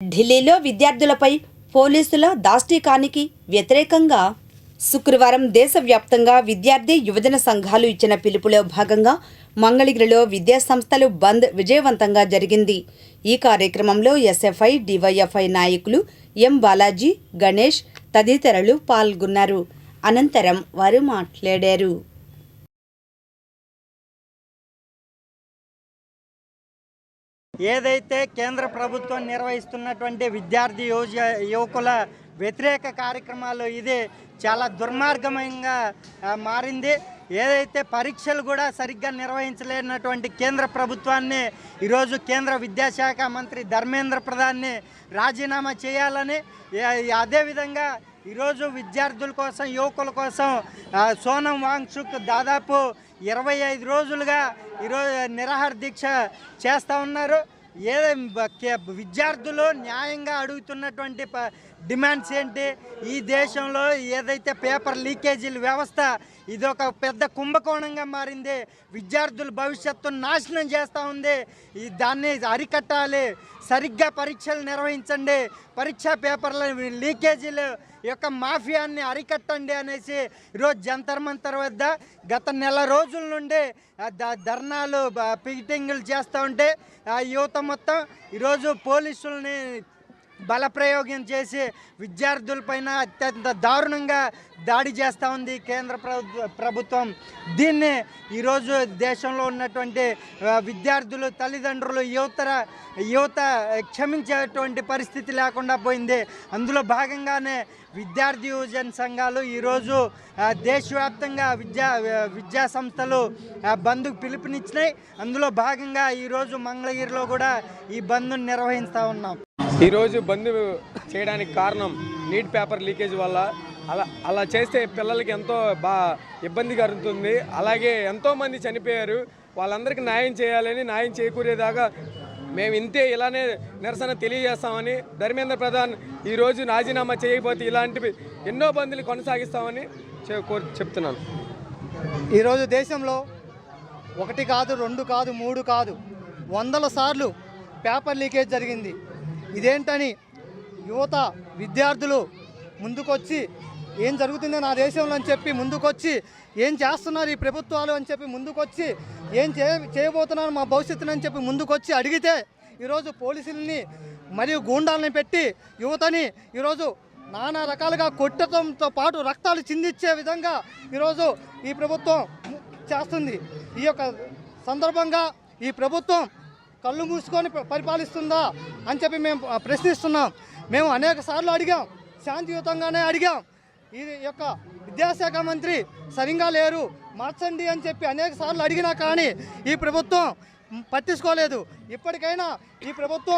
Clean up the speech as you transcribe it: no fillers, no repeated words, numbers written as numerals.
ఢిల్లీలో విద్యార్థులపై పోలీసుల దాష్టీకానికి వ్యతిరేకంగా శుక్రవారం దేశవ్యాప్తంగా విద్యార్థి యువజన సంఘాలు ఇచ్చిన పిలుపులో భాగంగా మంగళగిరిలో విద్యాసంస్థలు బంద్ విజయవంతంగా జరిగింది. ఈ కార్యక్రమంలో ఎస్ఎఫ్ఐ, డివైఎఫ్ఐ నాయకులు ఎం బాలాజీ, గణేష్ తదితరులు పాల్గొన్నారు. అనంతరం వారు మాట్లాడారు. ఏదైతే కేంద్ర ప్రభుత్వం నిర్వహిస్తున్నటువంటి విద్యార్థి యువకుల వ్యతిరేక కార్యక్రమాలు ఇది చాలా దుర్మార్గంగా మారింది. ఏదైతే పరీక్షలు కూడా సరిగ్గా నిర్వహించలేనటువంటి కేంద్ర ప్రభుత్వాన్ని ఈరోజు కేంద్ర విద్యాశాఖ మంత్రి ధర్మేంద్ర ప్రధాన్ని రాజీనామా చేయాలని, అదేవిధంగా ఈరోజు విద్యార్థుల కోసం, యువకుల కోసం సోనం వాంగ్చుక్ దాదాపు 25 రోజులుగా ఈరోజు నిరాహార దీక్ష చేస్తూ ఉన్నారు. విద్యార్థులు న్యాయంగా అడుగుతున్నటువంటి డిమాండ్స్ ఏంటి? ఈ దేశంలో ఏదైతే పేపర్ లీకేజీల వ్యవస్థ ఇది ఒక పెద్ద కుంభకోణంగా మారింది. విద్యార్థుల భవిష్యత్తును నాశనం చేస్తూ ఉంది. దాన్ని అరికట్టాలి. సరిగ్గా పరీక్షలు నిర్వహించండి. పరీక్షా పేపర్ల లీకేజీల యొక్క మాఫియాన్ని అరికట్టండి అనేసి ఈరోజు జంతర్ మంతర్ వద్ద గత నెల రోజుల నుండి ధర్నాలు, పికెటింగ్లు చేస్తూ ఉంటే యువత మొత్తం ఈరోజు పోలీసుల్ని బలప్రయోగం చేసి విద్యార్థులపైన అత్యంత దారుణంగా దాడి చేస్తూ ఉంది కేంద్ర ప్రభుత్వం. దీన్ని ఈరోజు దేశంలో ఉన్నటువంటి విద్యార్థులు, తల్లిదండ్రులు, యువత క్షమించేటువంటి పరిస్థితి లేకుండా పోయింది. అందులో భాగంగానే విద్యార్థి యువజన సంఘాలు ఈరోజు దేశవ్యాప్తంగా విద్యా సంస్థలు బంద్కు పిలుపునిచ్చినాయి. అందులో భాగంగా ఈరోజు మంగళగిరిలో కూడా ఈ బంద్ను నిర్వహిస్తూ ఉన్నాం. ఈరోజు బంద్ చేయడానికి కారణం నీట్ పేపర్ లీకేజ్ వల్ల. అలా చేస్తే పిల్లలకి ఎంతో ఇబ్బంది కలుగుతుంది. అలాగే ఎంతోమంది చనిపోయారు. వాళ్ళందరికీ న్యాయం చేయాలని, న్యాయం చేకూరేదాకా మేము ఇలానే నిరసన తెలియజేస్తామని, ధర్మేంద్ర ప్రధాన్ ఈరోజు రాజీనామా చేయకపోతే ఇలాంటివి ఎన్నో బంద్లు కొనసాగిస్తామని చెప్తున్నాను. ఈరోజు దేశంలో 1 కాదు, 2 కాదు, 3 కాదు, 100 సార్లు పేపర్ లీకేజ్ జరిగింది. ఇదేంటని యువత, విద్యార్థులు ముందుకొచ్చి ఏం జరుగుతుందో నా దేశంలో అని చెప్పి ముందుకొచ్చి, ఏం చేస్తున్నారు ఈ ప్రభుత్వాలు అని చెప్పి ముందుకొచ్చి, ఏం చేయబోతున్నారు మా భవిష్యత్తుని అని చెప్పి ముందుకొచ్చి అడిగితే ఈరోజు పోలీసుల్ని మరియు గూండాలని పెట్టి యువతని ఈరోజు నానా రకాలుగా కొట్టడంతో పాటు రక్తాలు చిందించే విధంగా ఈరోజు ఈ ప్రభుత్వం చేస్తుంది. ఈ యొక్క సందర్భంగా ఈ ప్రభుత్వం కళ్ళు మూసుకొని పరిపాలిస్తుందా అని చెప్పి మేము ప్రశ్నిస్తున్నాం. మేము అనేక సార్లు అడిగాం, శాంతియుతంగానే అడిగాం. ఈ యొక్క విద్యాశాఖ మంత్రి సరిగా లేరు, మార్చండి అని చెప్పి అనేక సార్లు అడిగినా కానీ ఈ ప్రభుత్వం పట్టించుకోలేదు. ఇప్పటికైనా ఈ ప్రభుత్వం